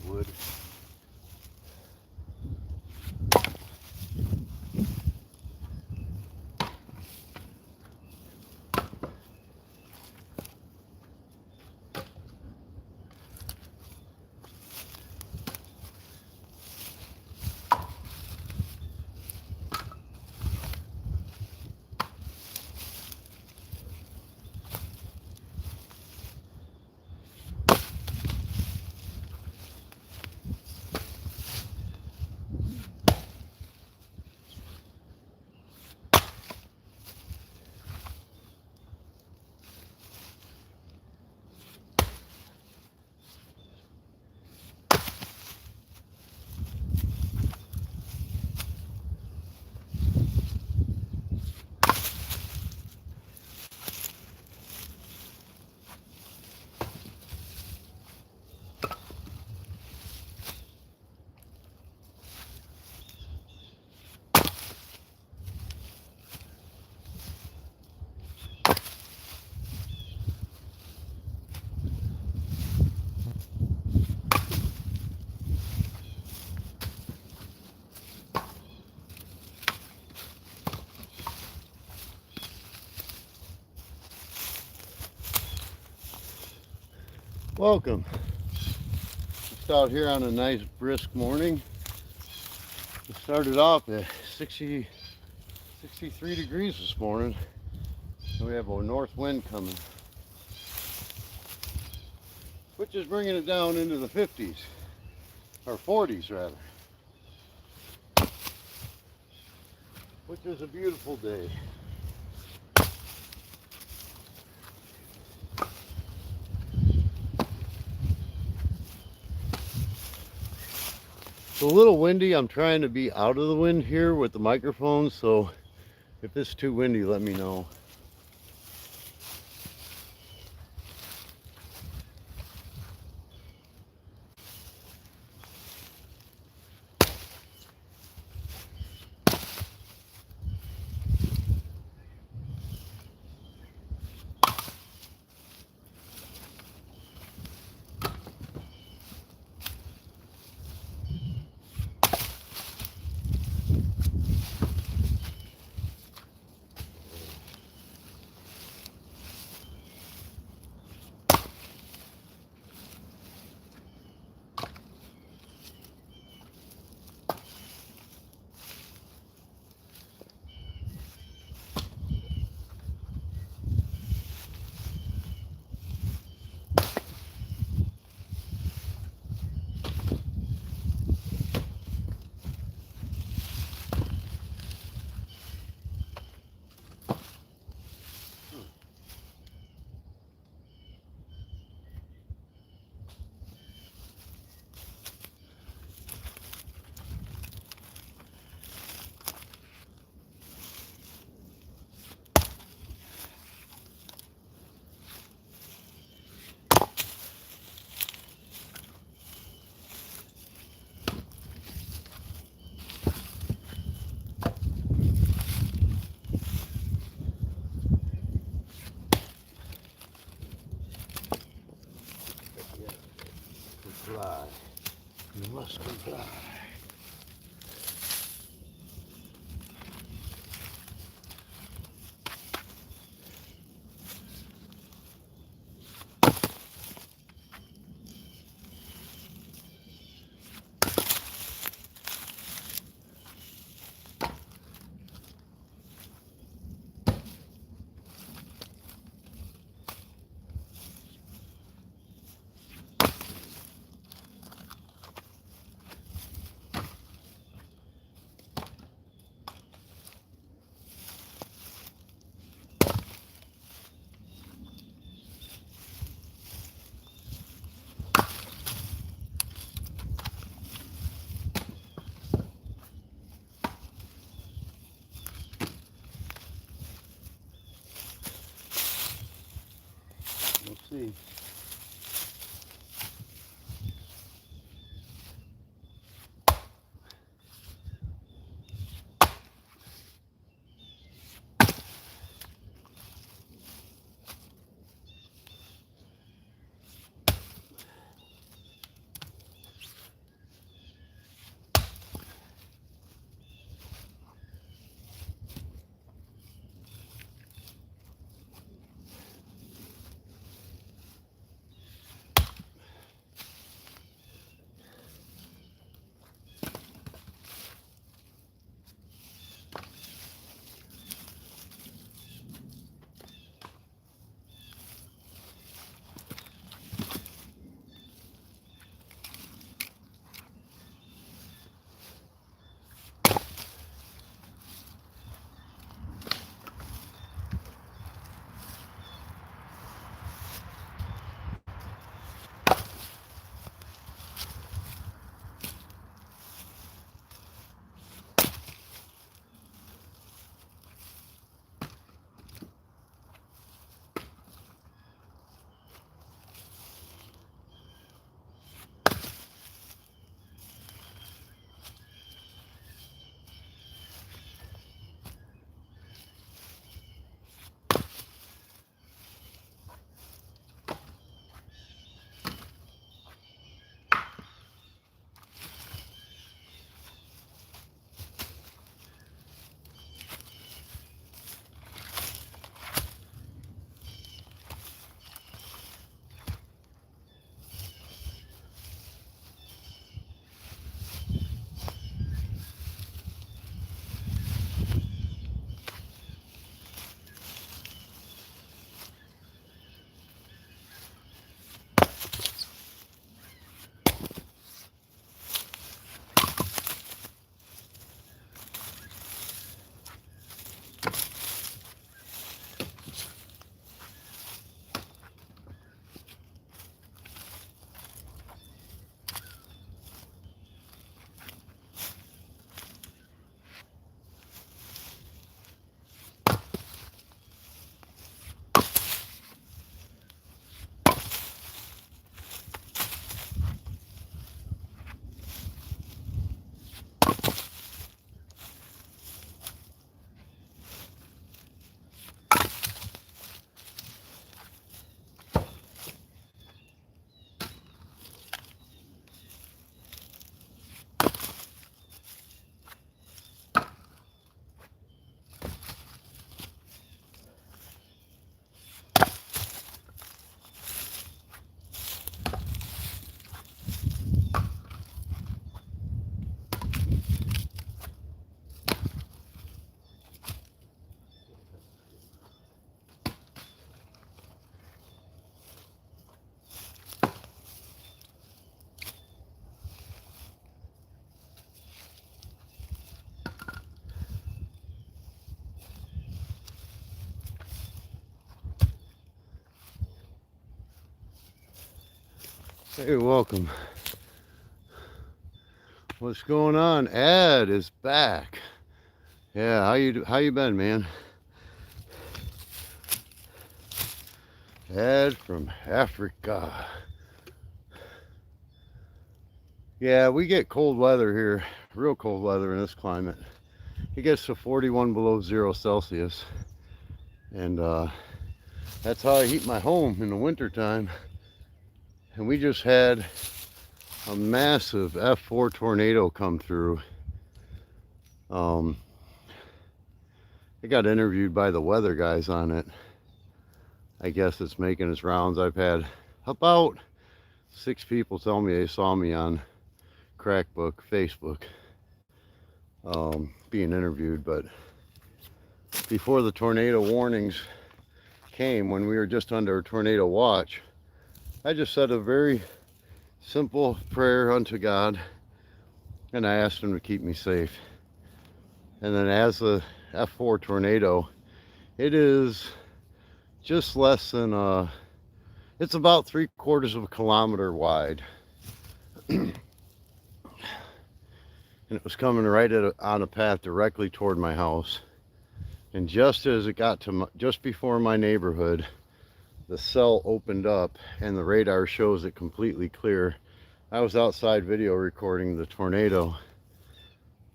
Firewood. Welcome. Just out here on a nice brisk morning. It started off at 63 degrees this morning. And we have a north wind coming, which is bringing it down into the 50s, or 40s rather, which is a beautiful day. It's a little windy. I'm trying to be out of the wind here with the microphone, so if it's too windy, let me know. Comply. You must comply. Hey, welcome. What's going on? Ed is back. Yeah, how you been, man? Ed from Africa. Yeah, we get cold weather here, real cold weather in this climate. It gets to 41 below 0 Celsius, and that's how I heat my home in the wintertime. And we just had a massive F4 tornado come through. I got interviewed by the weather guys on it. I guess it's making its rounds. I've had about 6 people tell me they saw me on Crackbook, Facebook, being interviewed. But before the tornado warnings came, when we were just under a tornado watch, I just said a very simple prayer unto God, and I asked him to keep me safe. And then as the F4 tornado, it is just less than it's about 3/4 of a kilometer wide. And it was coming right on a path directly toward my house. And just as it got to just before my neighborhood, the cell opened up and the radar shows it completely clear. I was outside video recording the tornado,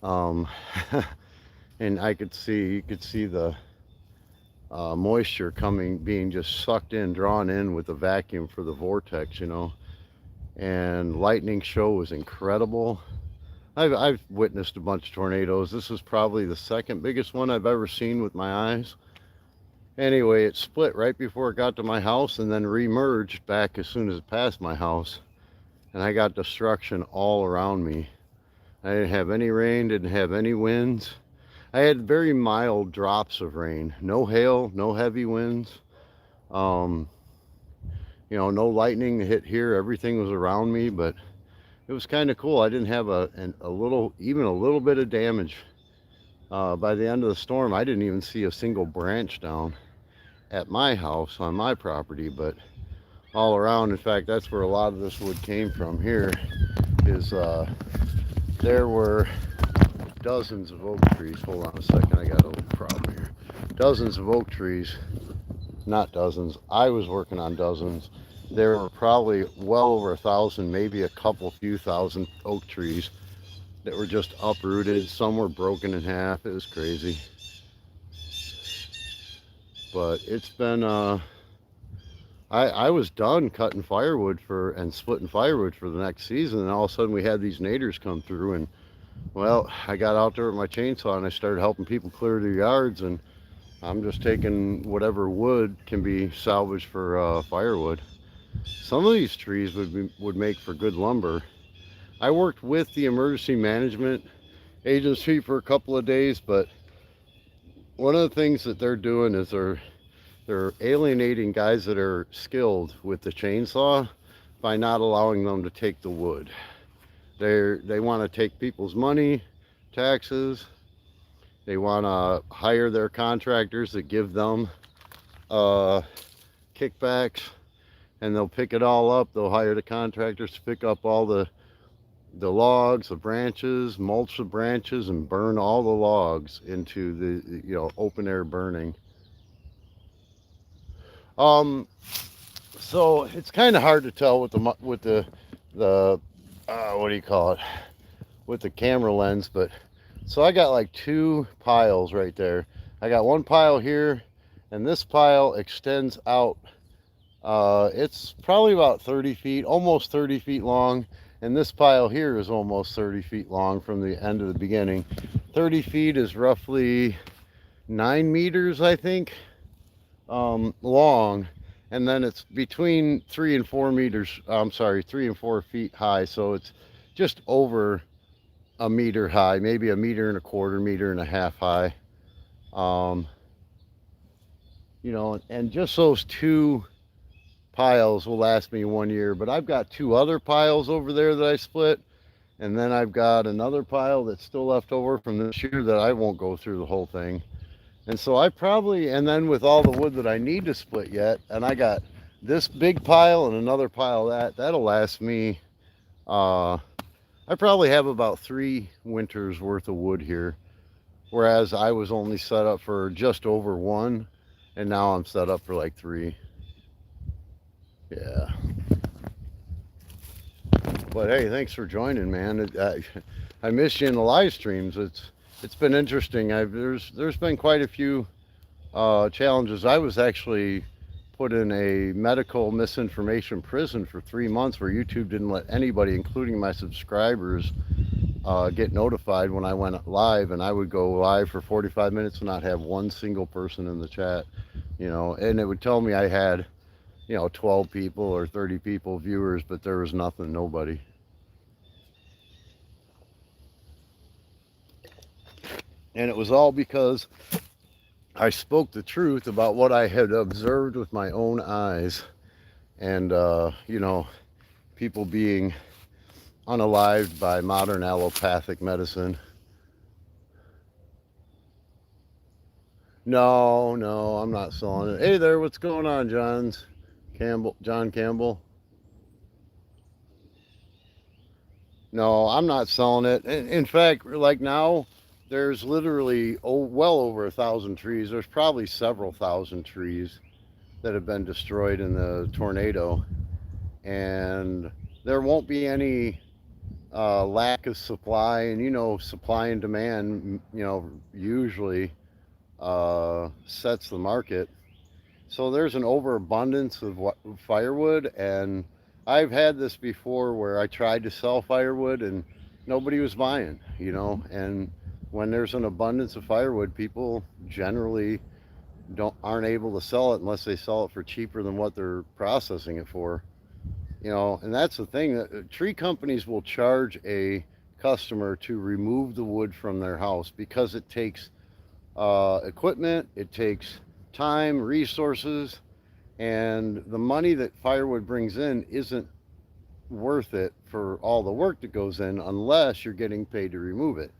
and you could see the moisture being just sucked in, drawn in with the vacuum for the vortex, you know. And lightning show was incredible. I've witnessed a bunch of tornadoes. This is probably the second biggest one I've ever seen with my eyes. Anyway, it split right before it got to my house and then re-merged back as soon as it passed my house. And I got destruction all around me. I didn't have any rain, didn't have any winds. I had very mild drops of rain. No hail, no heavy winds. You know, no lightning hit here. Everything was around me, but it was kind of cool. I didn't have even a little bit of damage. By the end of the storm, I didn't even see a single branch down at my house on my property, but all around. In fact, that's where a lot of this wood came from. Here is there were dozens of oak trees. Hold on a second, I got a little problem here. Dozens of oak trees, not dozens, I was working on dozens. There were probably well over 1,000, maybe a few thousand oak trees that were just uprooted. Some were broken in half. It was crazy. But it's been I was done cutting firewood and splitting firewood for the next season, and all of a sudden we had these naders come through, and well, I got out there with my chainsaw and I started helping people clear their yards, and I'm just taking whatever wood can be salvaged for firewood. Some of these trees would make for good lumber. I worked with the emergency management agency for a couple of days, but one of the things that they're doing is they're alienating guys that are skilled with the chainsaw by not allowing them to take the wood. They want to take people's money, taxes. They want to hire their contractors that give them kickbacks, and they'll pick it all up. They'll hire the contractors to pick up all the logs, the branches, mulch the branches, and burn all the logs into the, you know, open air burning. So it's kind of hard to tell with the what do you call it, with the camera lens. But so I got like 2 piles right there. I got one pile here, and this pile extends out. It's probably about 30 feet, almost 30 feet long. And this pile here is almost 30 feet long from the end to the beginning. 30 feet is roughly 9 meters, I think, long. And then it's between 3 and 4 meters, 3 and 4 feet high. So it's just over a meter high, maybe 1.25 meters, 1.5 meters high. You know, and just those 2 piles will last me 1 year. But I've got 2 other piles over there that I split, and then I've got another pile that's still left over from this year that I won't go through the whole thing. And so and then with all the wood that I need to split yet, and I got this big pile and another pile that'll last me. I probably have about 3 winters worth of wood here, whereas I was only set up for just over one, and now I'm set up for like 3. Yeah. But hey, thanks for joining, man. I missed you in the live streams. It's been interesting. There's been quite a few challenges. I was actually put in a medical misinformation prison for 3 months where YouTube didn't let anybody, including my subscribers, get notified when I went live, and I would go live for 45 minutes and not have one single person in the chat, and it would tell me I had, 12 people or 30 people viewers, but there was nothing, nobody. And it was all because I spoke the truth about what I had observed with my own eyes, and people being unalived by modern allopathic medicine. No, I'm not selling it. Hey there, what's going on, John Campbell? No, I'm not selling it. In fact, like now, there's literally well over 1,000 trees. There's probably several thousand trees that have been destroyed in the tornado, and there won't be any lack of supply. And supply and demand, usually sets the market. So there's an overabundance of firewood, and I've had this before where I tried to sell firewood and nobody was buying, and when there's an abundance of firewood, people generally aren't able to sell it unless they sell it for cheaper than what they're processing it for. And that's the thing, that tree companies will charge a customer to remove the wood from their house because it takes equipment, it takes time, resources, and the money that firewood brings in isn't worth it for all the work that goes in unless you're getting paid to remove it.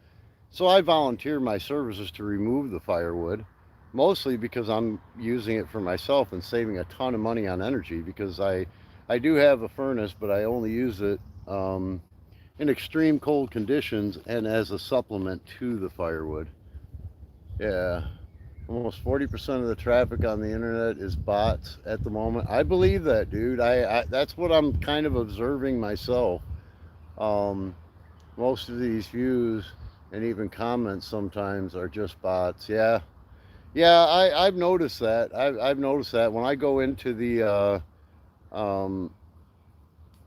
So I volunteer my services to remove the firewood, mostly because I'm using it for myself and saving a ton of money on energy, because I do have a furnace, but I only use it in extreme cold conditions and as a supplement to the firewood. Yeah. Almost 40% of the traffic on the internet is bots at the moment. I believe that, dude. That's what I'm kind of observing myself. Most of these views and even comments sometimes are just bots. Yeah, I've noticed that. I've noticed that when I go into the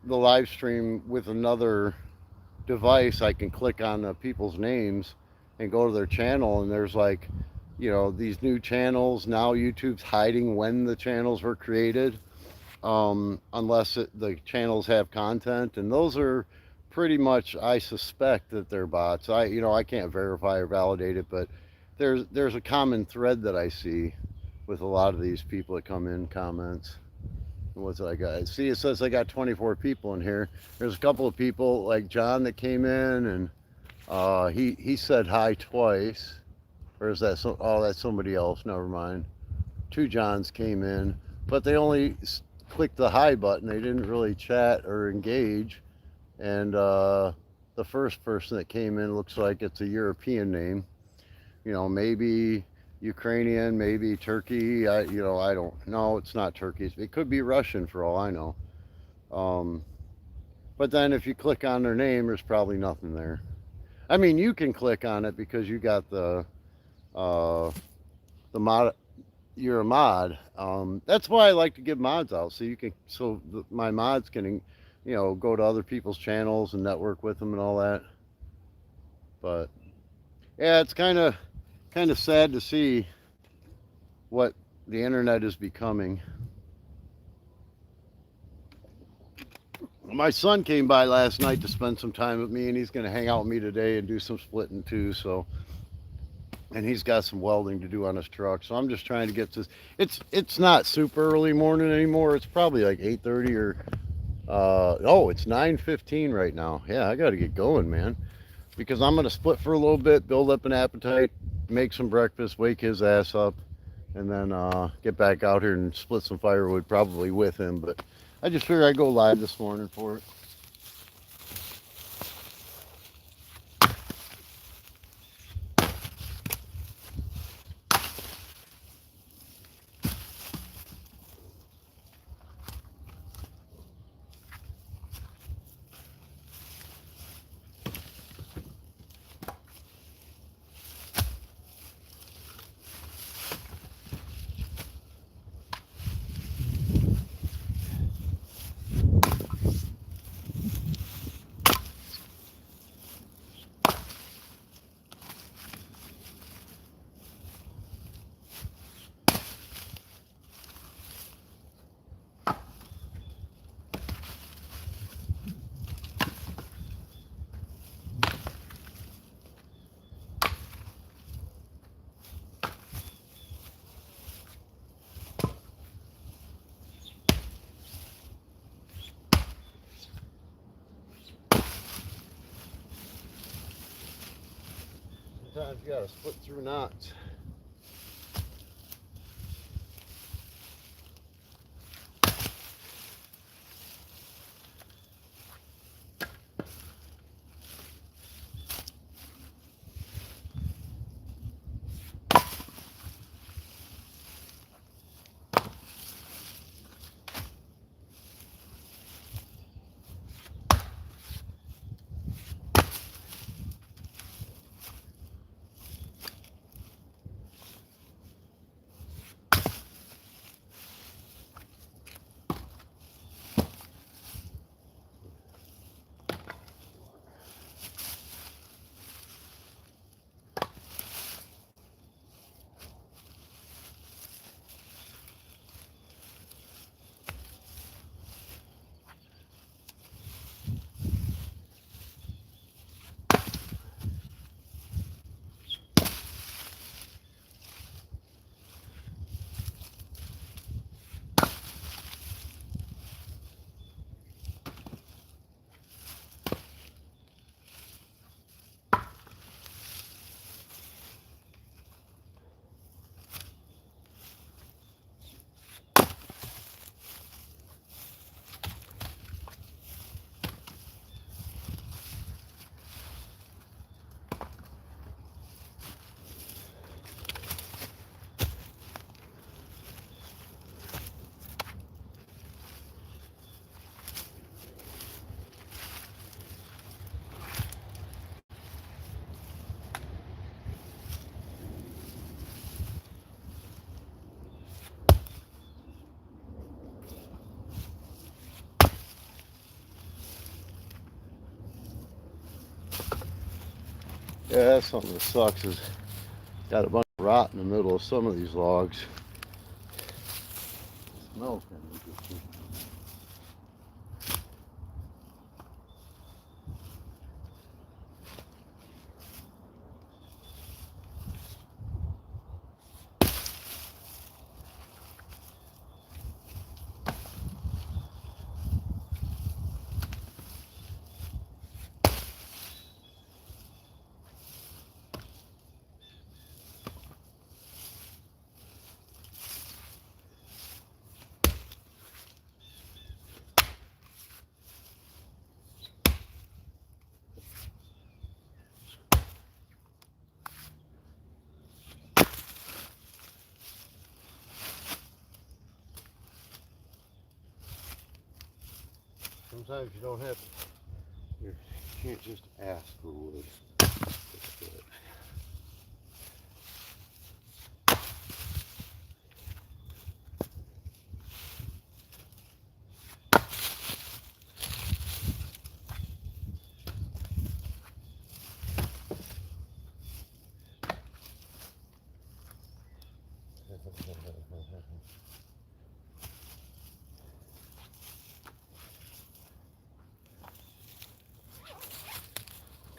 live stream with another device, I can click on the people's names and go to their channel, and there's like, these new channels. Now YouTube's hiding when the channels were created, unless the channels have content, and those are pretty much, I suspect that they're bots. I can't verify or validate it, but there's a common thread that I see with a lot of these people that come in comments. What's I got? See, it says I got 24 people in here. There's a couple of people like John that came in, and he said hi twice. Or is that that's somebody else? Never mind. 2 Johns came in, but they only clicked the hi button. They didn't really chat or engage. And the first person that came in looks like it's a European name. Maybe Ukrainian, maybe Turkey. I don't know. It's not Turkey. It could be Russian for all I know. But then if you click on their name, there's probably nothing there. I mean, you can click on it because you got the mod. You're a mod. That's why I like to give mods out, so my mods can go to other people's channels and network with them and all that. But yeah, it's kind of sad to see what the internet is becoming. My son came by last night to spend some time with me, and he's going to hang out with me today and do some splitting too. So, and he's got some welding to do on his truck. So I'm just trying to get this. It's not super early morning anymore. It's probably like 8:30 or it's 9:15 right now. Yeah, I got to get going, man, because I'm going to split for a little bit, build up an appetite, make some breakfast, wake his ass up, and then get back out here and split some firewood probably with him. But I just figured I'd go live this morning for it. Sometimes you gotta split through knots. Yeah, that's something that sucks is got a bunch of rot in the middle of some of these logs. Smells kind of interesting. Sometimes you don't have, you can't just ask for wood.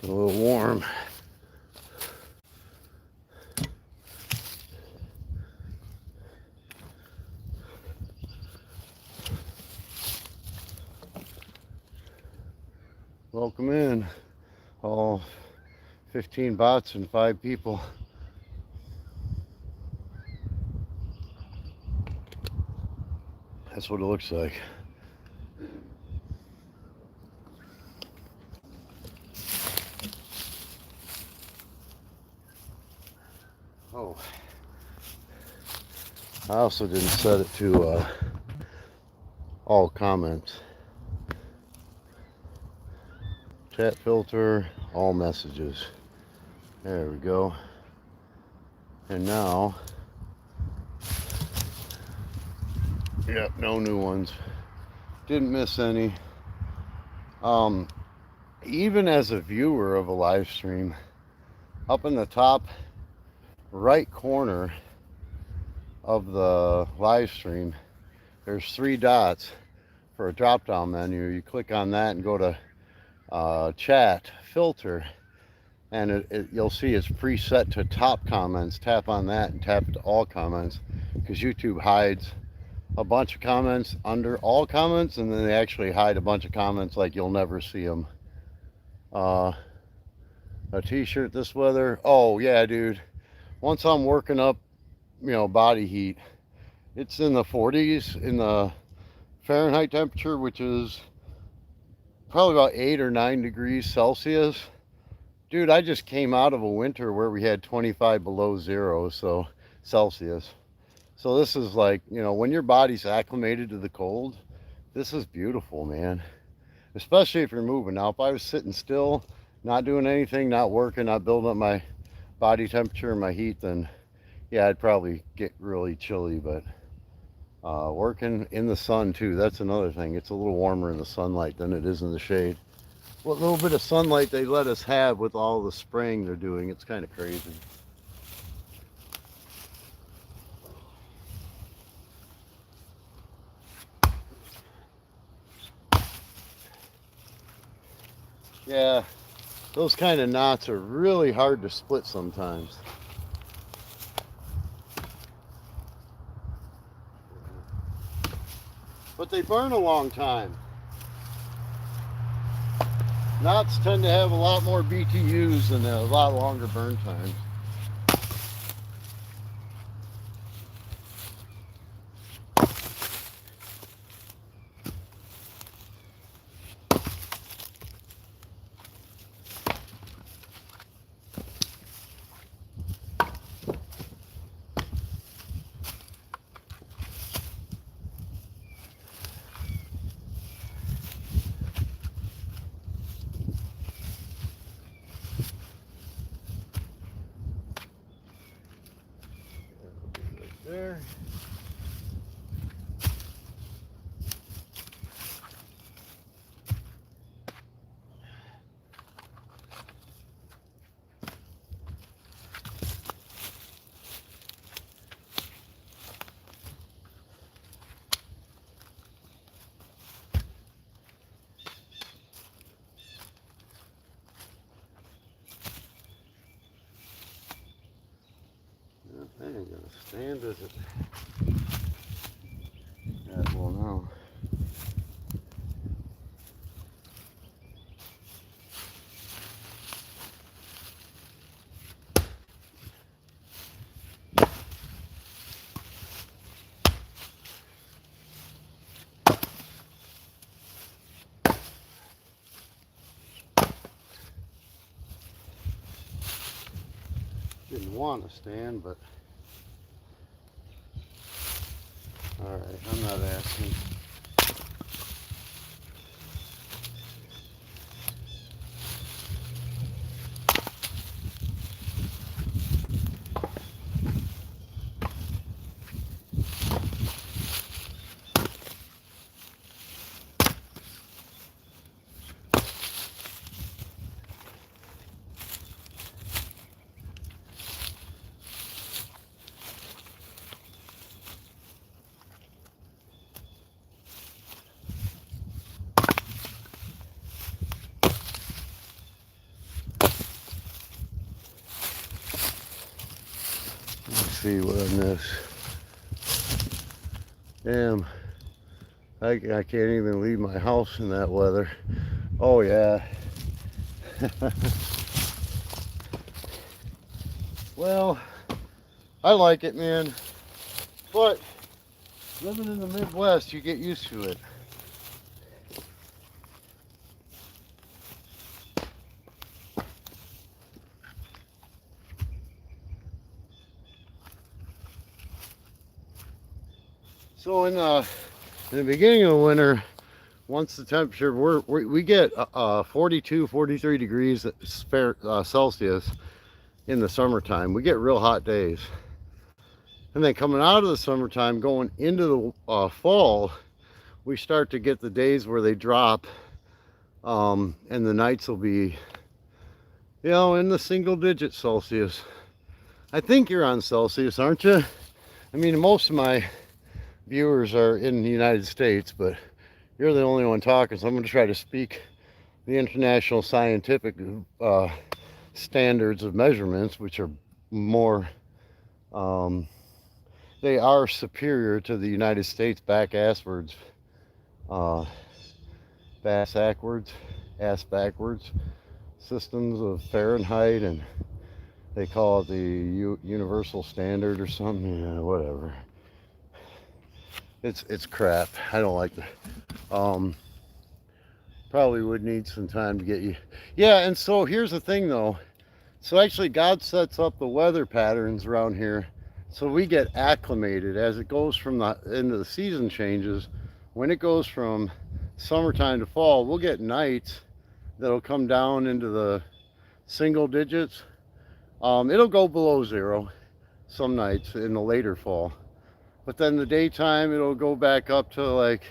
Get a little warm. Welcome in, all 15 bots and 5 people. That's what it looks like. Oh, I also didn't set it to all comments. Chat filter, all messages. There we go. And now, yep, no new ones. Didn't miss any. Even as a viewer of a live stream, up in the top right corner of the live stream, there's 3 dots for a drop down menu. You click on that and go to chat filter, and you'll see it's preset to top comments. Tap on that and tap to all comments, because YouTube hides a bunch of comments under all comments, and then they actually hide a bunch of comments like you'll never see them. A t-shirt this weather. Oh yeah, dude, once I'm working up, you know, body heat, it's in the 40s in the Fahrenheit temperature, which is probably about 8 or 9 degrees Celsius. Dude, I just came out of a winter where we had 25 below zero, so Celsius. So this is like, you know, when your body's acclimated to the cold, this is beautiful, man. Especially if you're moving. Now, if I was sitting still, not doing anything, not working, not building up my body temperature and my heat, then yeah, I'd probably get really chilly. But working in the sun too, that's another thing. It's a little warmer in the sunlight than it is in the shade. What little bit of sunlight they let us have with all the spraying they're doing, it's kind of crazy. Yeah, those kind of knots are really hard to split sometimes. But they burn a long time. Knots tend to have a lot more BTUs and a lot longer burn times. There. That ain't gonna stand, is it? Yeah, well, no. Didn't want to stand, but all right, I'm not asking. Let's see what I missed. Damn, I can't even leave my house in that weather. Oh yeah. Well, I like it, man, but living in the Midwest, you get used to it. So in the beginning of the winter, once the temperature, we get 42, 43 degrees Celsius in the summertime. We get real hot days. And then coming out of the summertime, going into the fall, we start to get the days where they drop, and the nights will be, in the single digit Celsius. I think you're on Celsius, aren't you? I mean, most of my viewers are in the United States, but you're the only one talking, so I'm going to try to speak the international scientific standards of measurements, which are more, they are superior to the United States backwards ass backwards systems of Fahrenheit, and they call it the universal standard or something. Yeah, whatever. It's crap. I don't like that. Probably would need some time to get you. Yeah, and so here's the thing though. So actually God sets up the weather patterns around here so we get acclimated as it goes from the into the season changes. When it goes from summertime to fall, we'll get nights that'll come down into the single digits. It'll go below zero some nights in the later fall. But then the daytime, it'll go back up to like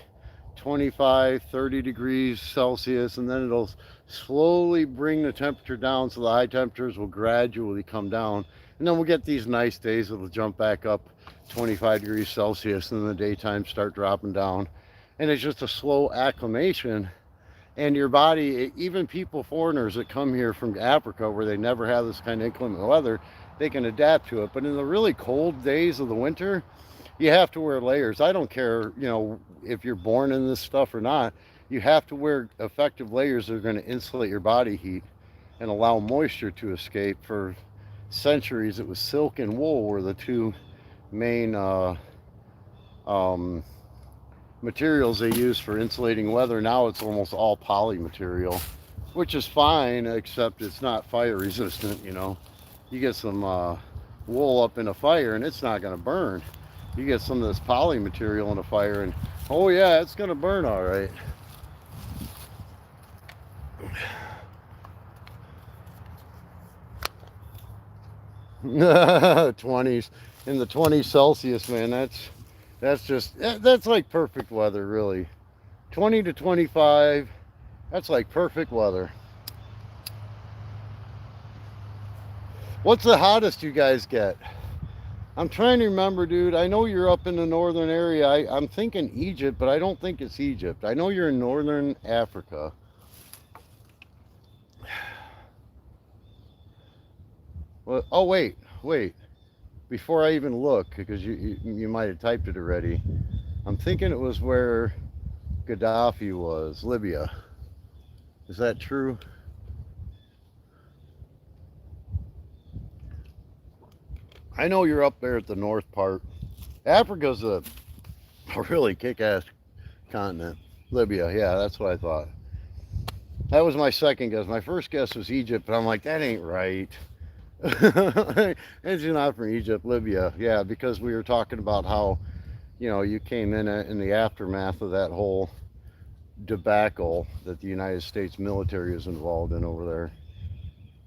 25, 30 degrees Celsius, and then it'll slowly bring the temperature down, so the high temperatures will gradually come down. And then we'll get these nice days that'll jump back up 25 degrees Celsius, and then the daytime start dropping down. And it's just a slow acclimation. And your body, even people, foreigners that come here from Africa where they never have this kind of inclement weather, they can adapt to it. But in the really cold days of the winter, you have to wear layers. I don't care, if you're born in this stuff or not. You have to wear effective layers that are going to insulate your body heat and allow moisture to escape. For centuries, it was silk and wool were the two main materials they use for insulating weather. Now it's almost all poly material, which is fine, except it's not fire resistant. You get some wool up in a fire and it's not going to burn. You get some of this poly material in a fire and oh yeah, it's gonna burn all right. '20s, in the 20 Celsius, man. That's like perfect weather, really. 20 to 25, that's like perfect weather. What's the hottest you guys get? I'm trying to remember, dude. I know you're up in the northern area. I'm thinking Egypt, but I don't think it's Egypt. I know you're in northern Africa. Well, oh, wait. Before I even look, because you might have typed it already. I'm thinking it was where Gaddafi was, Libya. Is that true? I know you're up there at the north part. Africa's a really kick-ass continent. Libya, yeah, that's what I thought. That was my second guess. My first guess was Egypt, but I'm like, that ain't right. It's not from Egypt, Libya. Yeah, because we were talking about how, you came in the aftermath of that whole debacle that the United States military is involved in over there.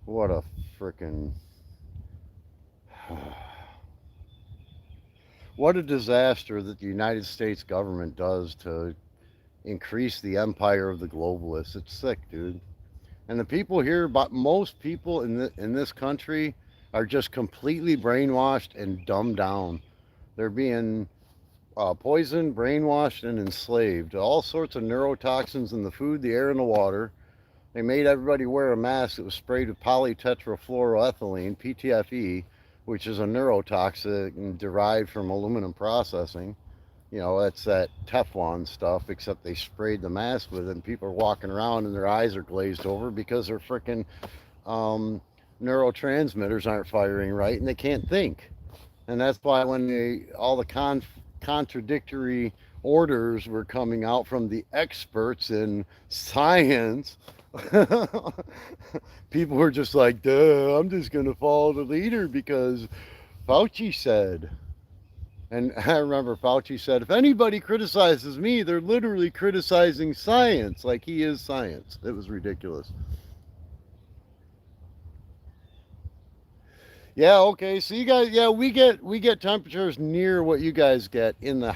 What a frickin'... What a disaster that the United States government does to increase the empire of the globalists. It's sick, dude. And the people here, but most people in this country are just completely brainwashed and dumbed down. They're being poisoned, brainwashed, and enslaved. All sorts of neurotoxins in the food, the air, and the water. They made everybody wear a mask that was sprayed with polytetrafluoroethylene, PTFE, which is a neurotoxic derived from aluminum processing. That's that Teflon stuff, except they sprayed the mask with it, and people are walking around and their eyes are glazed over because their freaking neurotransmitters aren't firing right and they can't think. And that's why when all the contradictory orders were coming out from the experts in science. People were just like, duh, I'm just going to follow the leader because Fauci said. And I remember Fauci said, if anybody criticizes me, they're literally criticizing science, like he is science. It was ridiculous. Yeah, okay. So you guys, yeah, we get temperatures near what you guys get in the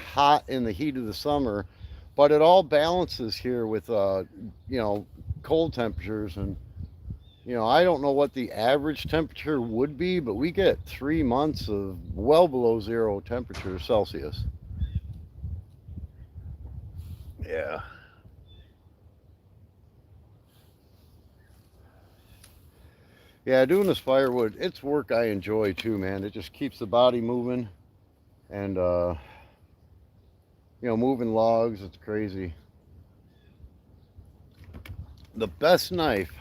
heat of the summer, but it all balances here with you know, cold temperatures. And you know, I don't know what the average temperature would be, but we get 3 months of well below 0 temperature Celsius. Yeah. Yeah, doing this firewood, it's work I enjoy too, man. It just keeps the body moving and you know, moving logs, it's crazy. The best knife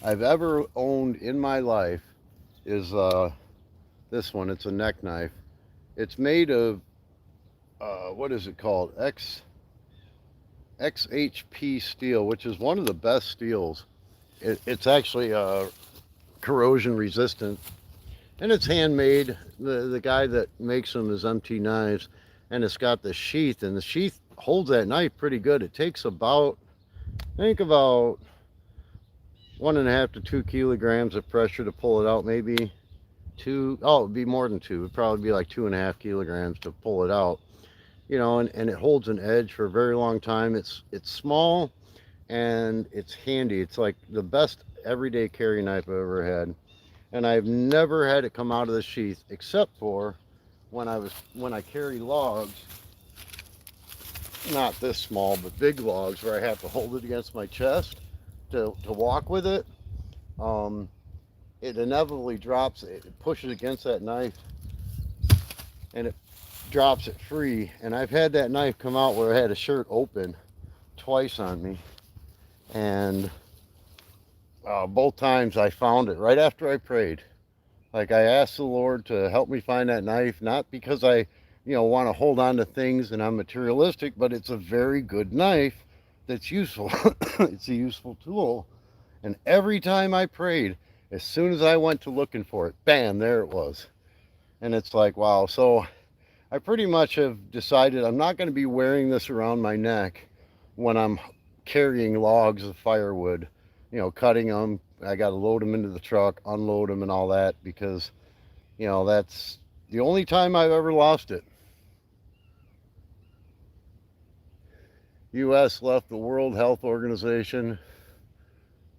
I've ever owned in my life is this one. It's a neck knife. It's made of what is it called? XHP steel, which is one of the best steels. It's actually corrosion resistant, and it's handmade. The guy that makes them is MT Knives, and it's got the sheath, and the sheath holds that knife pretty good. It takes about, I think about 1.5 to 2 kilograms of pressure to pull it out. Maybe two. Oh, it'd be more than two. It'd probably be like 2.5 kilograms to pull it out. You know, and it holds an edge for a very long time. It's small and it's handy. It's like the best everyday carry knife I've ever had. And I've never had it come out of the sheath except for when I carry logs, not this small, but big logs where I have to hold it against my chest to walk with it. It inevitably drops, it pushes against that knife and it drops it free. And I've had that knife come out where I had a shirt open twice on me, and both times I found it right after I prayed. Like, I asked the Lord to help me find that knife, not because I, you know, want to hold on to things and I'm materialistic, but it's a very good knife that's useful. It's a useful tool. And every time I prayed, as soon as I went to looking for it, bam, there it was. And it's like, wow. So I pretty much have decided I'm not going to be wearing this around my neck when I'm carrying logs of firewood, you know, cutting them. I got to load them into the truck, unload them and all that, because, you know, that's the only time I've ever lost it. US left the World Health Organization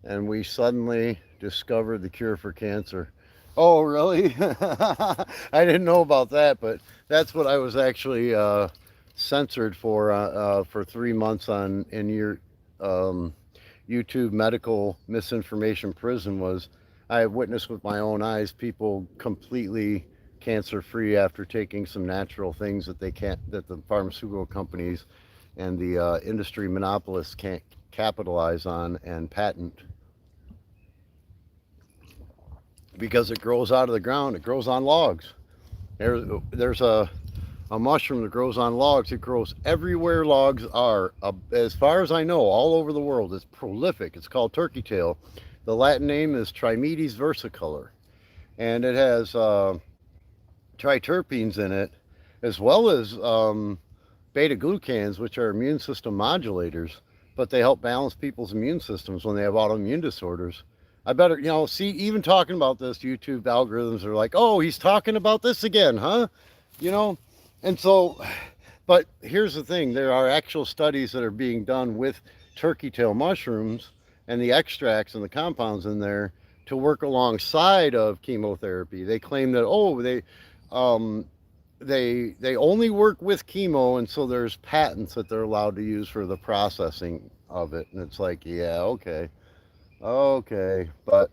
and we suddenly discovered the cure for cancer. Oh, really? I didn't know about that, but that's what I was actually censored for 3 months in your YouTube medical misinformation prison. Was I have witnessed with my own eyes people completely cancer free after taking some natural things that the pharmaceutical companies and the industry monopolists can't capitalize on and patent, because it grows out of the ground. It grows on logs. There's a mushroom that grows on logs. It grows everywhere logs are. As far as I know, all over the world. It's prolific. It's called turkey tail. The Latin name is Trimedes versicolor. And it has triterpenes in it, as well as beta-glucans, which are immune system modulators. But they help balance people's immune systems when they have autoimmune disorders. I better, you know, see, even talking about this, YouTube algorithms are like, oh, he's talking about this again, huh? You know? And so, but here's the thing. There are actual studies that are being done with turkey tail mushrooms and the extracts and the compounds in there to work alongside of chemotherapy. They claim that, oh, they only work with chemo, and so there's patents that they're allowed to use for the processing of it. And it's like, yeah, okay. Okay, but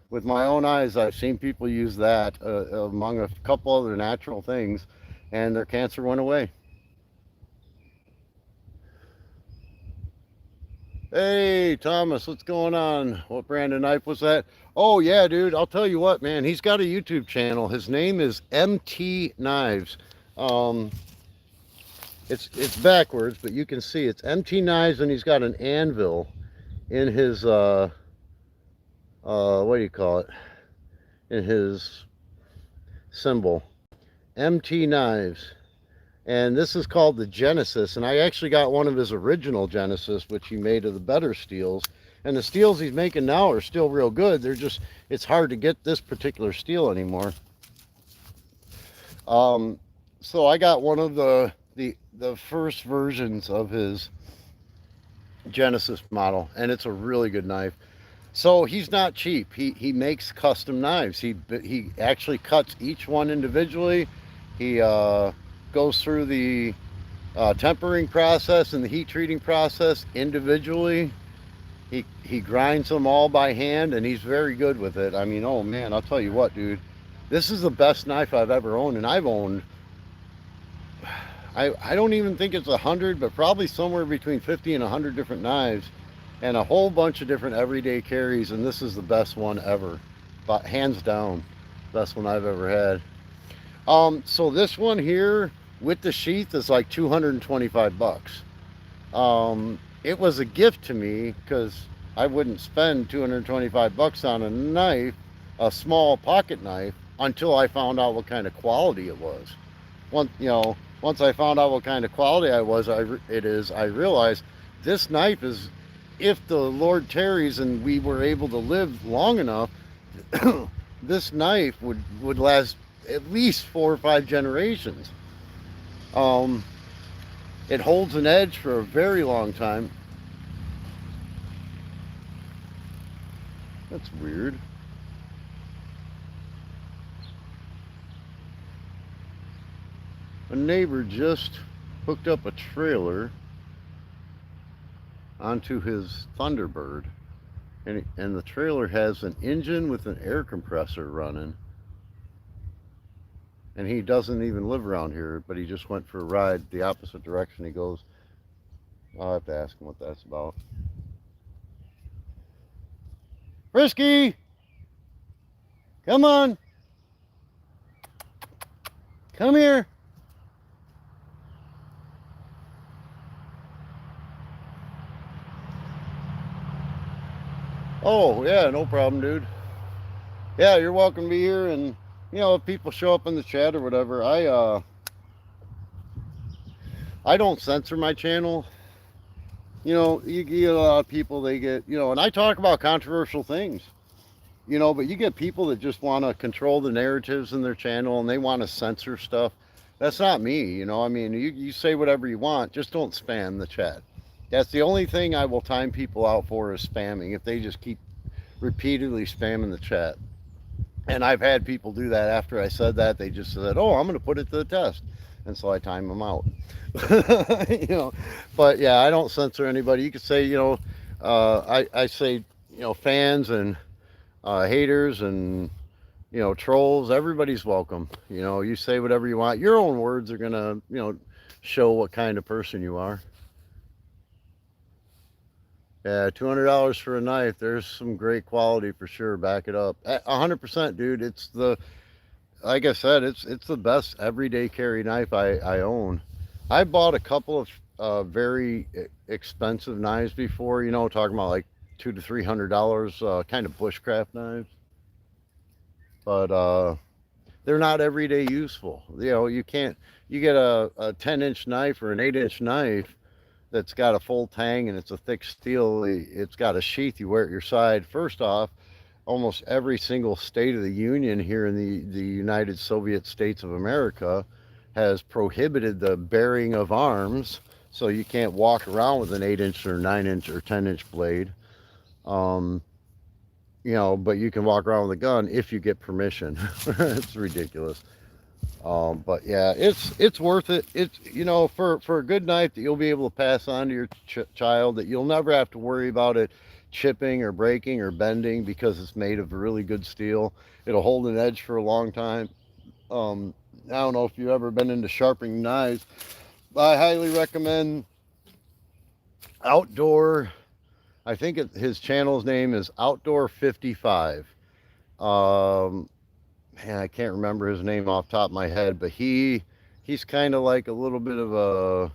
with my own eyes, I've seen people use that among a couple other natural things, and their cancer went away. Hey, Thomas, what's going on? What brand of knife was that? Oh, yeah, dude, I'll tell you what, man. He's got a YouTube channel. His name is MT Knives. Um, it's backwards, but you can see it's empty knives, and he's got an anvil in his what do you call it? In his symbol. MT knives. And this is called the Genesis, and I actually got one of his original Genesis, which he made of the better steels. And the steels he's making now are still real good. They're just, it's hard to get this particular steel anymore. So I got one of the first versions of his Genesis model, and it's a really good knife. So he's not cheap. He makes custom knives. He actually cuts each one individually. He goes through the tempering process and the heat treating process individually. He grinds them all by hand, and he's very good with it. I mean, oh man, I'll tell you what, dude, this is the best knife I've ever owned, and I've owned, I don't even think it's 100, but probably somewhere between 50 and 100 different knives, and a whole bunch of different everyday carries, and this is the best one ever, but hands down, best one I've ever had. So this one here with the sheath is like 225 bucks. It was a gift to me because I wouldn't spend 225 bucks on a knife, a small pocket knife, until I found out what kind of quality it was. Once I found out what kind of quality it is, I realized this knife is, if the Lord tarries and we were able to live long enough, this knife would last at least 4 or 5 generations. It holds an edge for a very long time. That's weird. A neighbor just hooked up a trailer onto his Thunderbird, and the trailer has an engine with an air compressor running. And he doesn't even live around here, but he just went for a ride the opposite direction he goes. I'll have to ask him what that's about. Frisky! Come on! Come here! Oh, yeah, no problem, dude. Yeah, you're welcome to be here, and if people show up in the chat or whatever, I don't censor my channel. You get a lot of people, they get, and I talk about controversial things, but you get people that just want to control the narratives in their channel, and they want to censor stuff. That's not me, I mean, you say whatever you want, just don't spam the chat. That's the only thing I will time people out for, is spamming, if they just keep repeatedly spamming the chat. And I've had people do that after I said that. They just said, oh, I'm going to put it to the test. And so I time them out. But yeah, I don't censor anybody. You could say, I say, fans and haters and, trolls, everybody's welcome. You say whatever you want. Your own words are going to, show what kind of person you are. Yeah, $200 for a knife. There's some great quality for sure. Back it up. 100%, dude. It's like I said, it's the best everyday carry knife I own. I bought a couple of very expensive knives before, talking about like $200 to $300, kind of bushcraft knives. But they're not everyday useful. You get a 10-inch knife or an 8-inch knife that's got a full tang and it's a thick steel. It's got a sheath you wear at your side. First off, almost every single state of the Union here in the United Soviet States of America has prohibited the bearing of arms, so you can't walk around with an 8-inch or 9-inch or 10-inch blade. But you can walk around with a gun if you get permission. It's ridiculous. But yeah, it's worth it. It's, for a good knife that you'll be able to pass on to your child, that you'll never have to worry about it chipping or breaking or bending, because it's made of really good steel. It'll hold an edge for a long time. I don't know if you've ever been into sharpening knives, but I highly recommend Outdoor. I think his channel's name is Outdoor 55. Man, I can't remember his name off the top of my head, but he he's kind of like a little bit of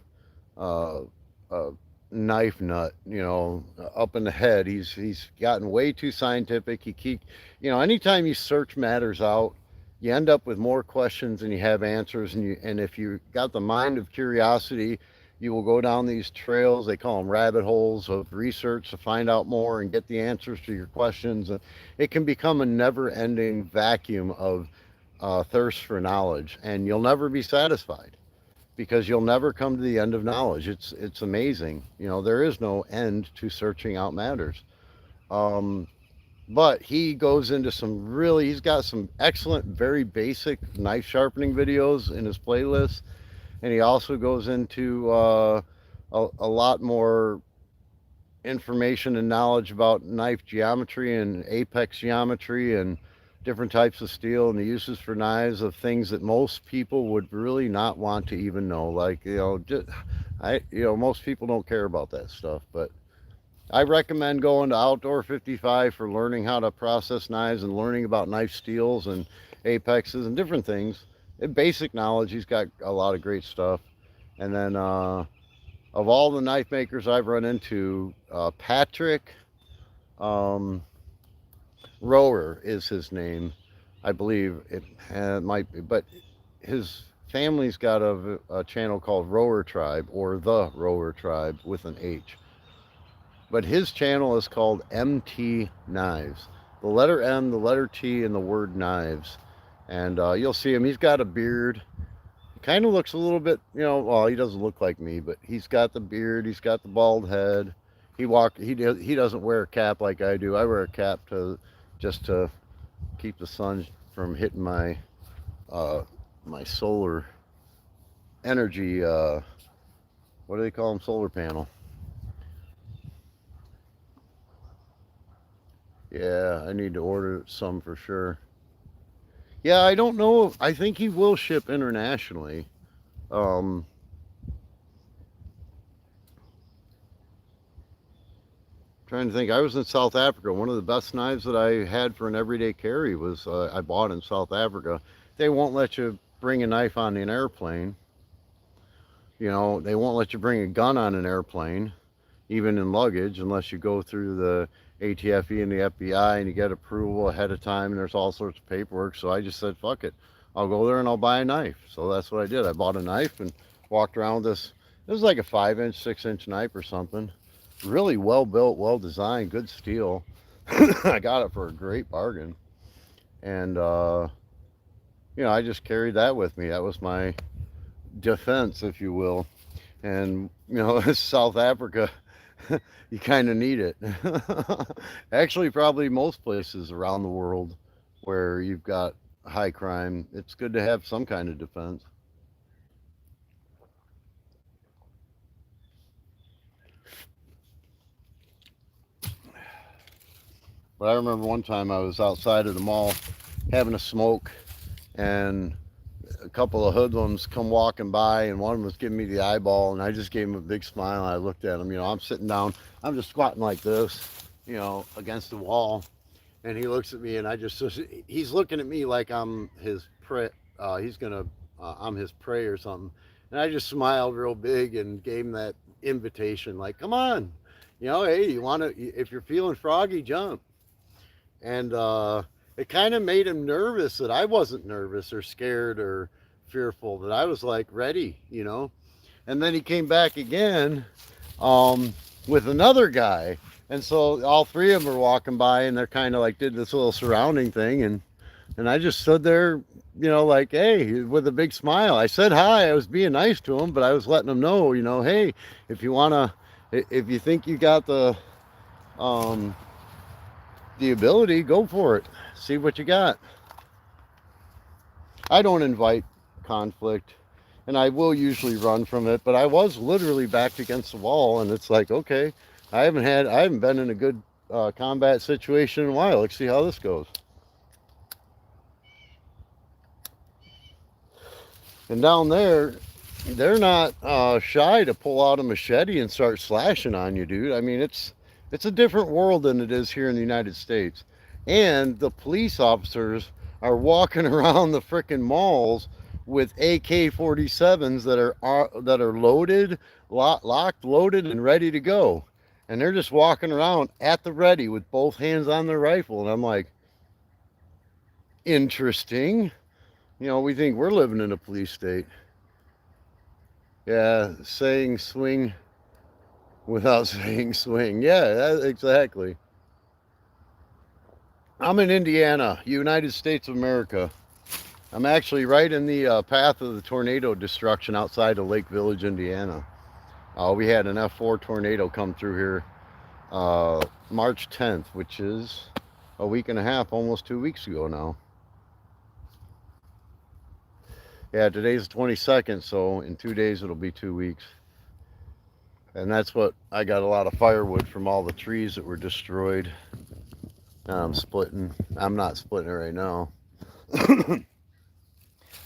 a knife nut, you know, up in the head. He's gotten way too scientific. He keep, you know, anytime you search matters out, you end up with more questions than you have answers. And if you got the mind of curiosity, you will go down these trails. They call them rabbit holes of research to find out more and get the answers to your questions. And it can become a never-ending vacuum of thirst for knowledge, and you'll never be satisfied because you'll never come to the end of knowledge. It's amazing. You know, there is no end to searching out matters. Um, but he goes into some really, he's got some excellent, very basic knife sharpening videos in his playlist. And he also goes into a lot more information and knowledge about knife geometry and apex geometry and different types of steel and the uses for knives of things that most people would really not want to even know. Like, you know, just, most people don't care about that stuff, but I recommend going to Outdoor 55 for learning how to process knives and learning about knife steels and apexes and different things. In basic knowledge, he's got a lot of great stuff. And then of all the knife makers I've run into, Patrick Rower is his name. I believe it might be, but his family's got a channel called Rower Tribe, or The Rower Tribe with an H. But his channel is called MT Knives. The letter M, the letter T, and the word knives. And you'll see him. He's got a beard. He kind of looks a little bit, you know, well, he doesn't look like me, but he's got the beard. He's got the bald head. He doesn't wear a cap like I do. I wear a cap just to keep the sun from hitting my my solar energy. What do they call them? Solar panel. Yeah, I need to order some for sure. Yeah, I don't know. I think he will ship internationally. Um, Trying to think. I was in South Africa. One of the best knives that I had for an everyday carry was I bought in South Africa. They won't let you bring a knife on an airplane. You know, they won't let you bring a gun on an airplane, even in luggage, unless you go through the ATFE and the FBI and you get approval ahead of time, and there's all sorts of paperwork. So I just said, fuck it. I'll go there and I'll buy a knife. So that's what I did. I bought a knife and walked around with this. It was like a 5-inch, 6-inch knife or something. Really well built, well designed, good steel. I got it for a great bargain. And, you know, I just carried that with me. That was my defense, if you will. And, you know, South Africa, you kind of need it. Actually, probably most places around the world where you've got high crime, it's good to have some kind of defense. But I remember one time I was outside of the mall having a smoke, and a couple of hoodlums come walking by, and one was giving me the eyeball, and I just gave him a big smile. And I looked at him. You know, I'm sitting down, I'm just squatting like this, you know, against the wall, and he looks at me, and he's looking at me like I'm his prey. I'm his prey or something. And I just smiled real big and gave him that invitation, like, come on, you know, hey, you want to, if you're feeling froggy, jump. And it kind of made him nervous that I wasn't nervous or scared or fearful, that I was like ready, you know. And then he came back again with another guy, and so all three of them are walking by, and they're kind of like did this little surrounding thing, and I just stood there, you know, like, hey, with a big smile. I said hi. I was being nice to him, but I was letting them know, you know, hey, if you wanna, if you think you got um the ability, go for it. See what you got. I don't invite conflict, and I will usually run from it, but I was literally backed against the wall, and it's like, okay, I haven't been in a good combat situation in a while. Let's see how this goes. And down there, they're not shy to pull out a machete and start slashing on you, dude. I mean, it's a different world than it is here in the United States. And the police officers are walking around the frickin' malls with AK-47s that are loaded, locked, loaded, and ready to go. And they're just walking around at the ready with both hands on their rifle. And I'm like, interesting. You know, we think we're living in a police state. Yeah, saying swing without saying swing. Yeah, exactly. I'm in Indiana, United States of America. I'm actually right in the path of the tornado destruction outside of Lake Village, Indiana. We had an F4 tornado come through here March 10th, which is a week and a half, almost 2 weeks ago now. Yeah, today's the 22nd, so in 2 days it'll be 2 weeks. And that's what, I got a lot of firewood from all the trees that were destroyed. Now I'm splitting. I'm not splitting it right now.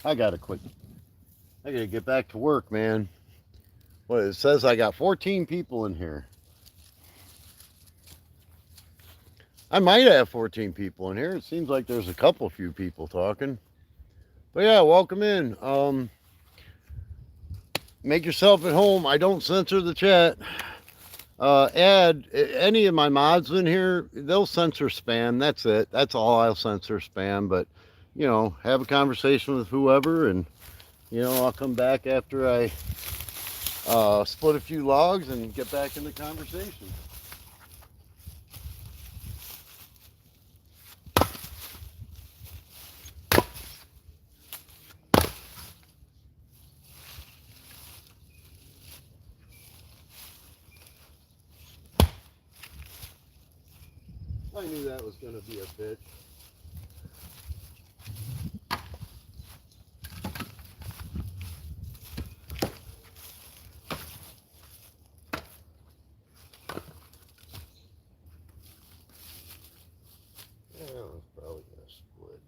I gotta quit. I gotta get back to work, man. Well, it says I got 14 people in here. I might have 14 people in here. It seems like there's a few people talking. But yeah, welcome in. Make yourself at home. I don't censor the chat. Add any of my mods in here. They'll censor spam. That's it. That's all I'll censor spam. But, you know, have a conversation with whoever, and, you know, I'll come back after I split a few logs and get back in the conversation. I knew that was going to be a bitch. Yeah, I was probably going to split.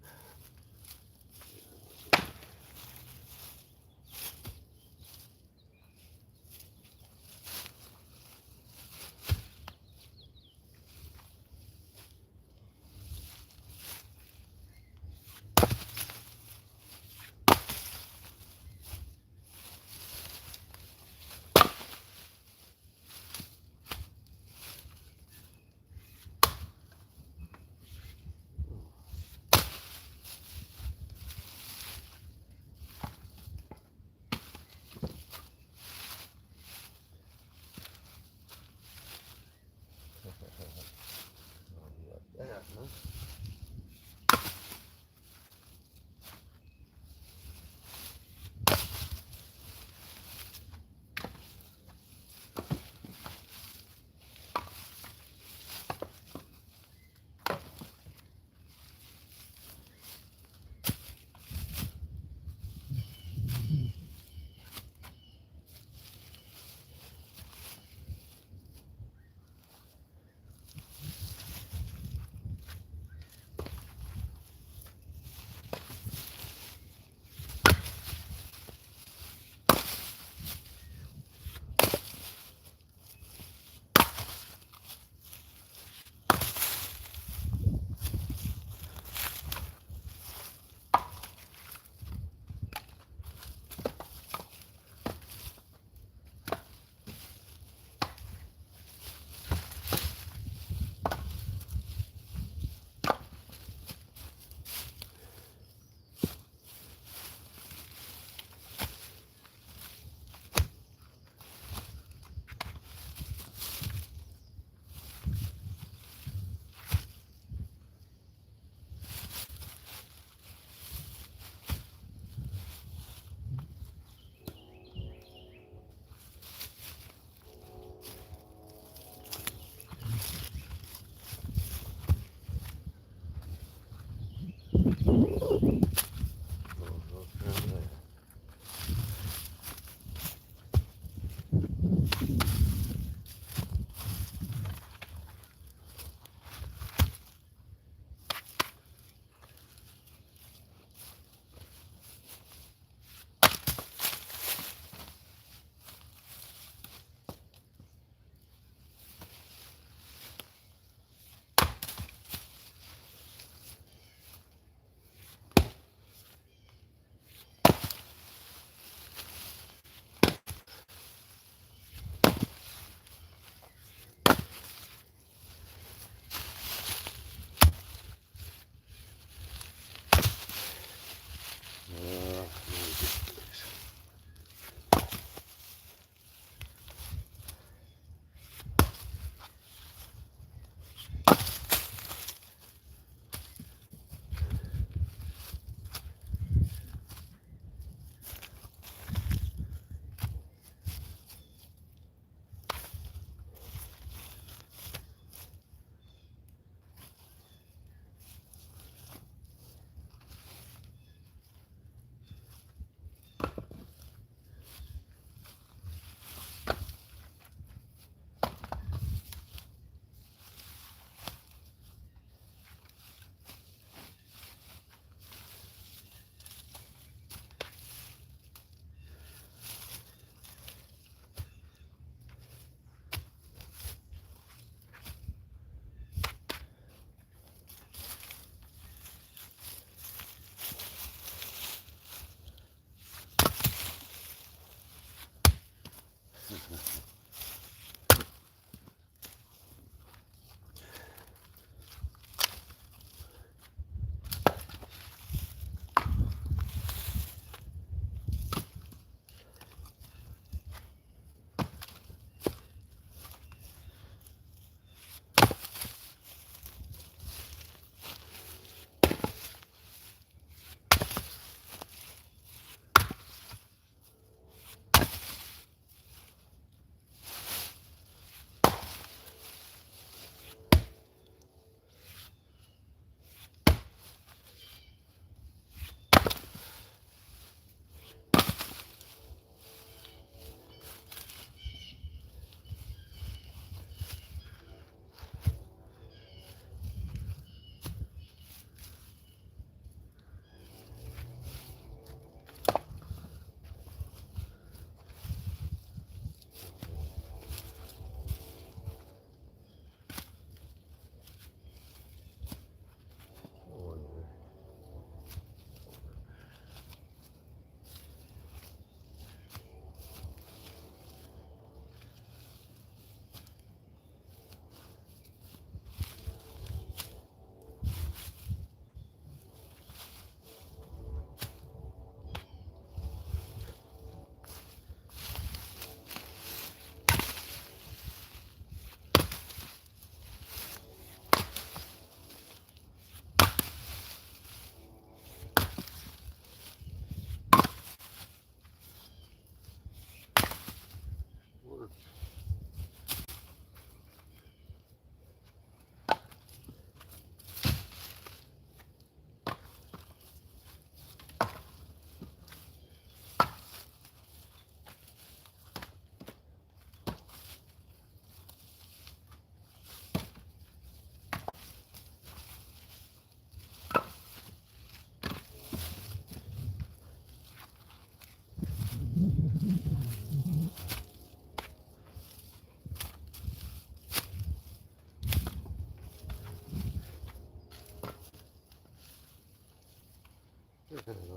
I don't know.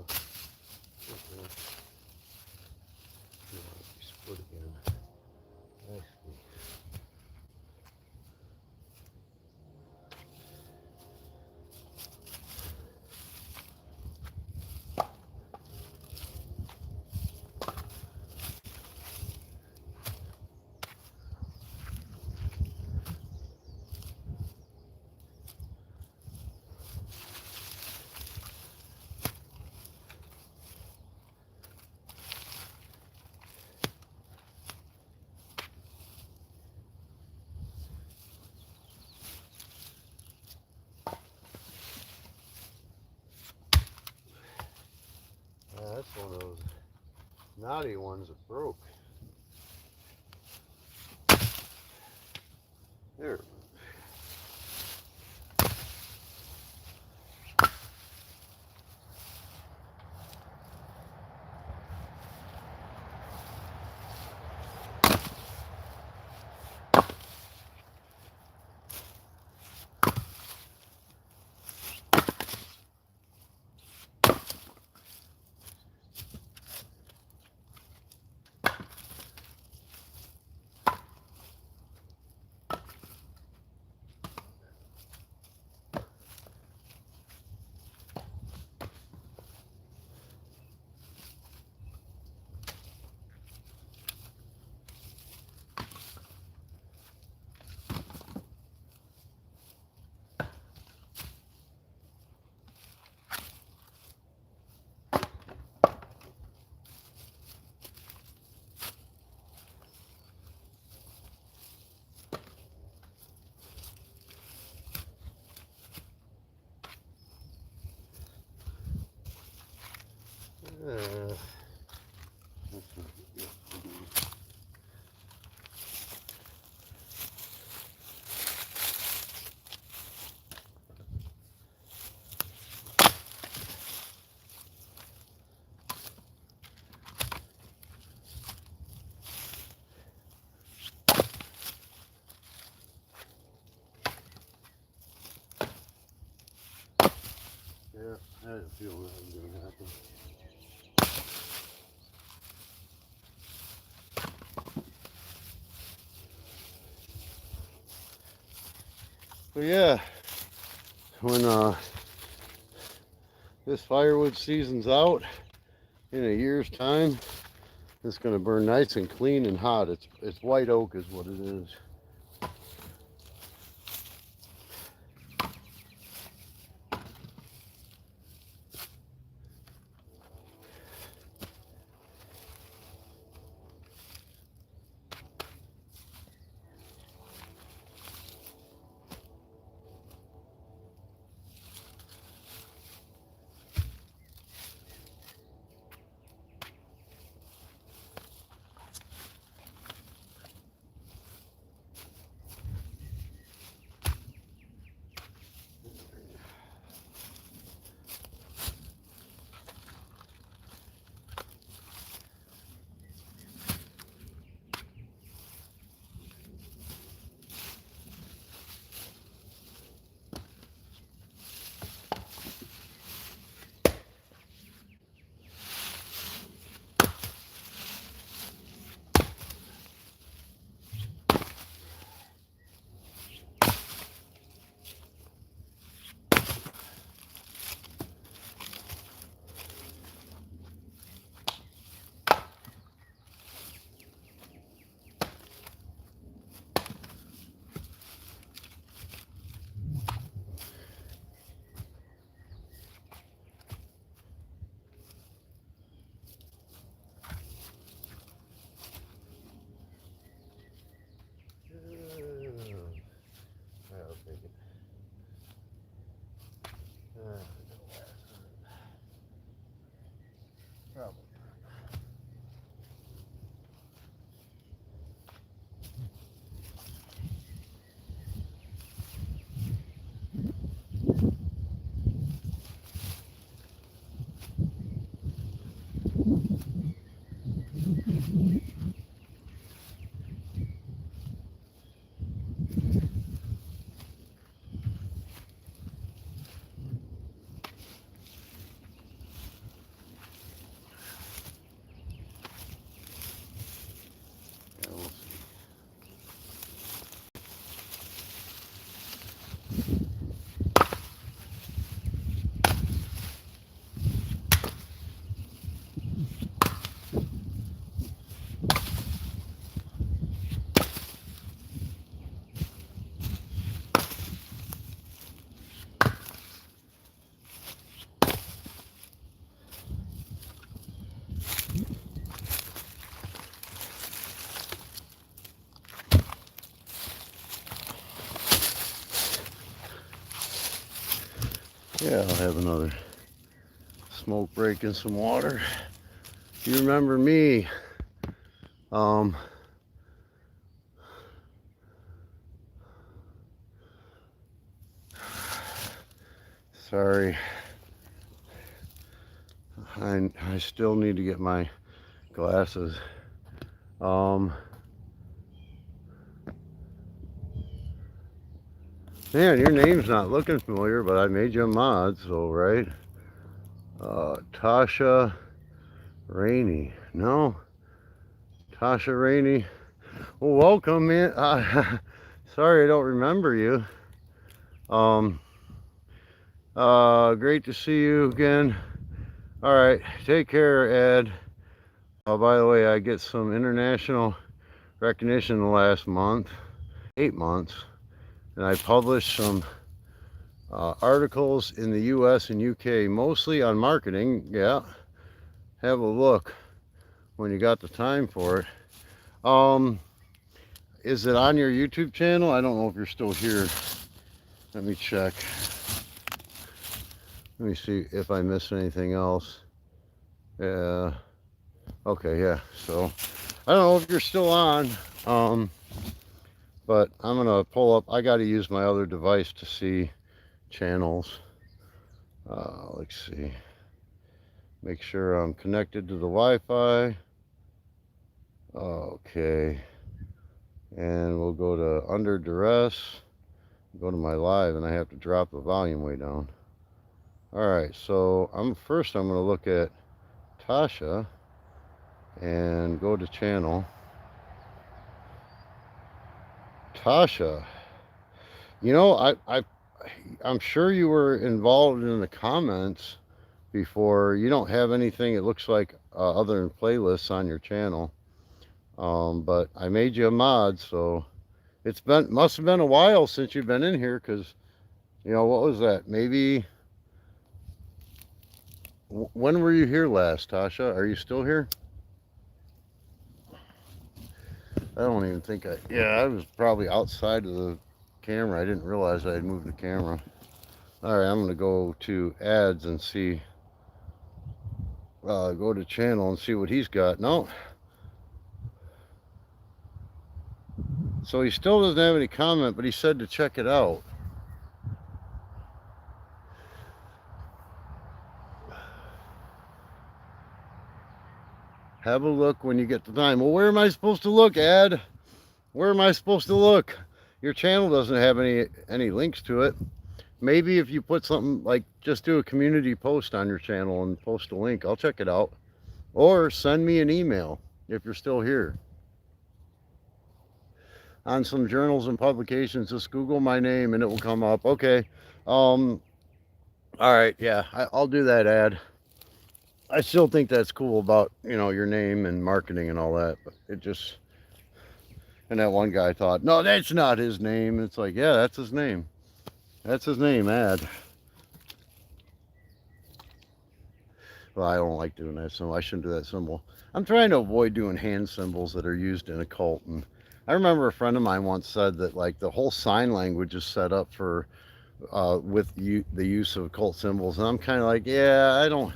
Okay. No, we split again. I see. That's one of those knotty ones that broke. There. Yeah, I had a feeling that was going to happen. But yeah, when this firewood season's out in a year's time, it's going to burn nice and clean and hot. It's white oak is what it is. Yeah, I'll have another smoke break and some water. You remember me? Sorry. I still need to get my glasses. Man, your name's not looking familiar, but I made you a mod, so right? Tasha Rainey. No? Tasha Rainey. Well, welcome, man. Sorry I don't remember you. Great to see you again. All right, take care, Ed. By the way, I get some international recognition the last month, 8 months, and I published some articles in the US and UK, mostly on marketing. Yeah, have a look when you got the time for it. Is it on your YouTube channel? I don't know if you're still here. Let me check. Let me see if I missed anything else. Yeah. Okay, yeah. So I don't know if you're still on. But I'm gonna pull up. I got to use my other device to see channels. Let's see. Make sure I'm connected to the Wi-Fi. Okay. And we'll go to under duress. Go to my live, and I have to drop the volume way down. All right. So I'm gonna look at Tasha and go to channel. Tasha. You know, I'm sure you were involved in the comments before. You don't have anything, it looks like, other than playlists on your channel. But I made you a mod, so must have been a while since you've been in here, because, you know, what was that? Maybe, when were you here last, Tasha? Are you still here? I don't even think I was probably outside of the camera. I didn't realize I had moved the camera. All right, I'm going to go to ads and see, go to channel and see what he's got. No. So he still doesn't have any comment, but he said to check it out. Have a look when you get the time. Well, where am I supposed to look, Ad? Where am I supposed to look? Your channel doesn't have any links to it. Maybe if you put something like, just do a community post on your channel and post a link, I'll check it out. Or send me an email if you're still here. On some journals and publications, just Google my name and it will come up. Okay. All right. Yeah, I'll do that, Ad. I still think that's cool about, you know, your name and marketing and all that, but it just, and that one guy thought, no, that's not his name. It's like, yeah, that's his name. That's his name, Ad. Well, I don't like doing that, so I shouldn't do that symbol. I'm trying to avoid doing hand symbols that are used in a cult. And I remember a friend of mine once said that, like, the whole sign language is set up for, with the use of cult symbols. And I'm kind of like, yeah, I don't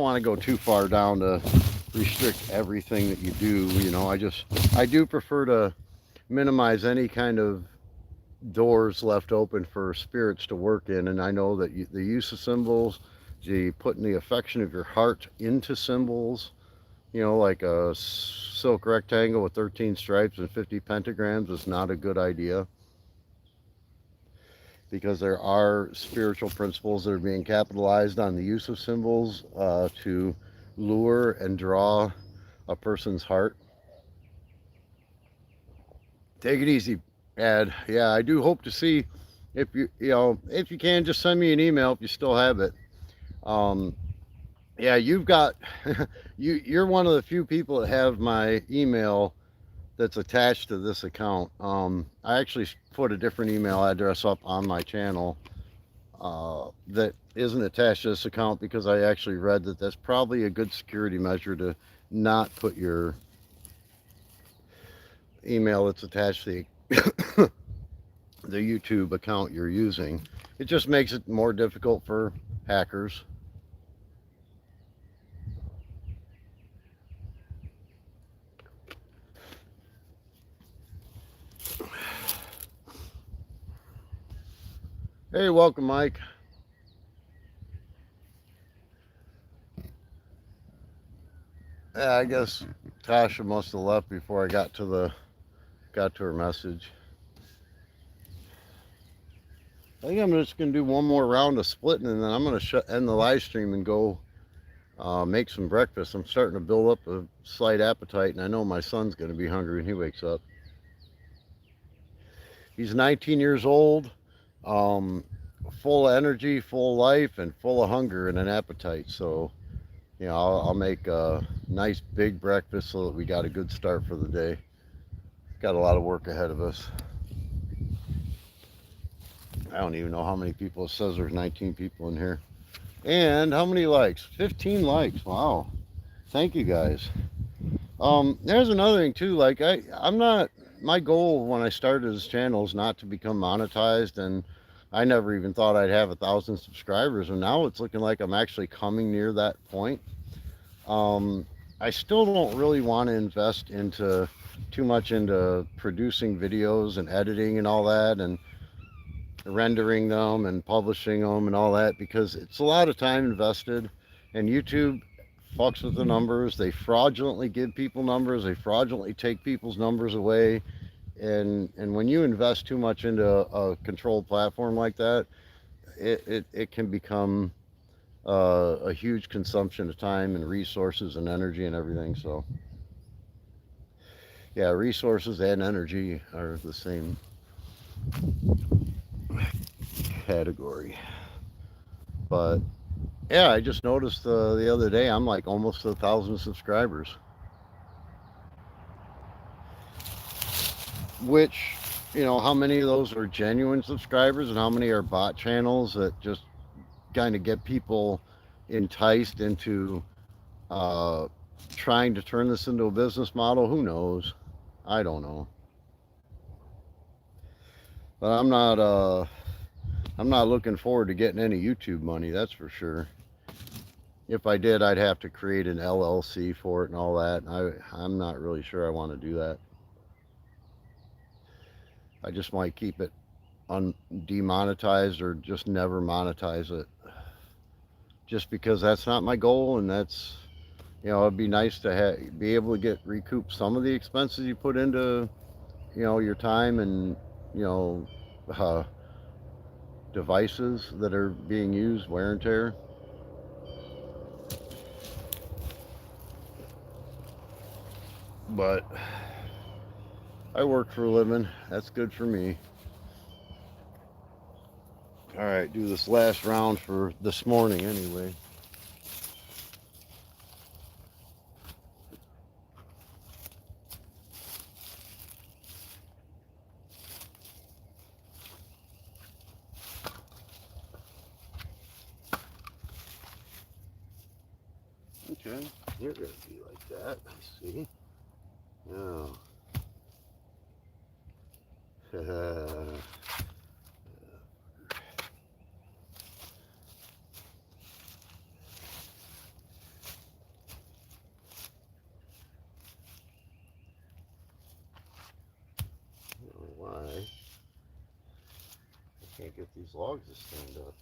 want to go too far down to restrict everything that you do. You know, I do prefer to minimize any kind of doors left open for spirits to work in. And I know that the use of symbols, the putting the affection of your heart into symbols, you know, like a silk rectangle with 13 stripes and 50 pentagrams, is not a good idea. Because there are spiritual principles that are being capitalized on the use of symbols to lure and draw a person's heart. Take it easy, Ed. Yeah, I do hope to see, if if you can, just send me an email if you still have it. Yeah, you've got, you're one of the few people that have my email that's attached to this account. I actually put a different email address up on my channel that isn't attached to this account, because I actually read that that's probably a good security measure to not put your email that's attached to the YouTube account you're using It just makes it more difficult for hackers. Hey, welcome, Mike. Yeah, I guess Tasha must have left before I got to her message. I think I'm just gonna do one more round of splitting, and then I'm gonna end the live stream and go make some breakfast. I'm starting to build up a slight appetite, and I know my son's gonna be hungry when he wakes up. He's 19 years old, full of energy, full of life, and full of hunger and an appetite. So, you know, I'll make a nice big breakfast so that we got a good start for the day. Got a lot of work ahead of us. I don't even know how many people. It says there's 19 people in here. And how many likes? 15 likes. Wow. Thank you guys. There's another thing too. Like I'm not, my goal when I started this channel is not to become monetized, and I never even thought I'd have 1,000 subscribers, and now it's looking like I'm actually coming near that point. I still don't really want to invest into too much into producing videos and editing and all that, and rendering them and publishing them and all that, because it's a lot of time invested, and YouTube fucks with the numbers. They fraudulently give people numbers. They fraudulently take people's numbers away. And when you invest too much into a controlled platform like that, it can become a huge consumption of time and resources and energy and everything. So yeah, resources and energy are the same category. But yeah, I just noticed the other day I'm like almost 1,000 subscribers, which, you know, how many of those are genuine subscribers and how many are bot channels that just kind of get people enticed into uh, trying to turn this into a business model? Who knows? I don't know. But I'm not looking forward to getting any YouTube money, that's for sure. If I did, I'd have to create an LLC for it and all that. I'm not really sure I want to do that. I just might keep it demonetized or just never monetize it, just because that's not my goal. And that's, you know, it'd be nice to be able to recoup some of the expenses you put into, you know, your time and, you know, devices that are being used, wear and tear. But I work for a living. That's good for me. All right, do this last round for this morning anyway. Okay, you're gonna be like that. Let's see. Oh. Why I can't get these logs to stand up.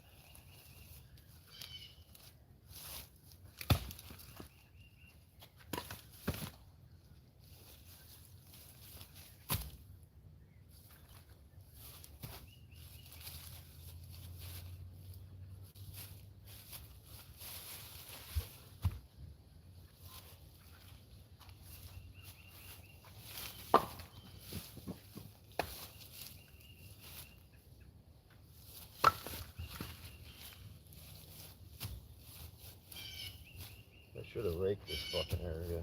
I should have raked this fucking area.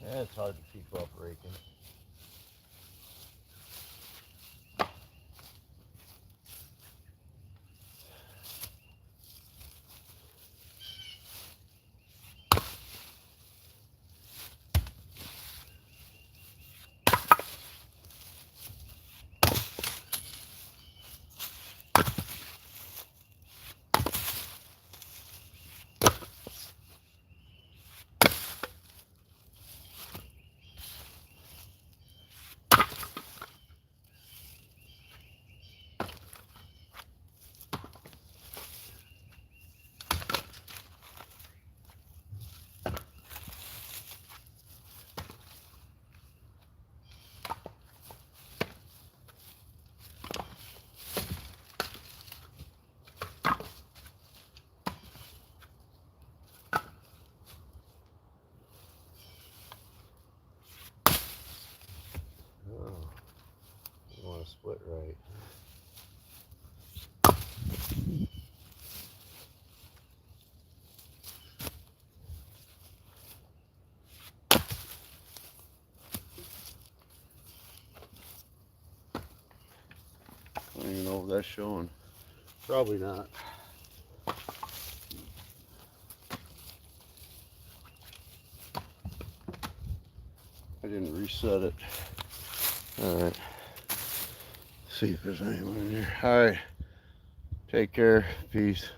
Yeah, it's hard to keep up raking. don't even know if that's showing. Probably not. I didn't reset it. Alright. See if there's anyone in here. Alright. Take care. Peace.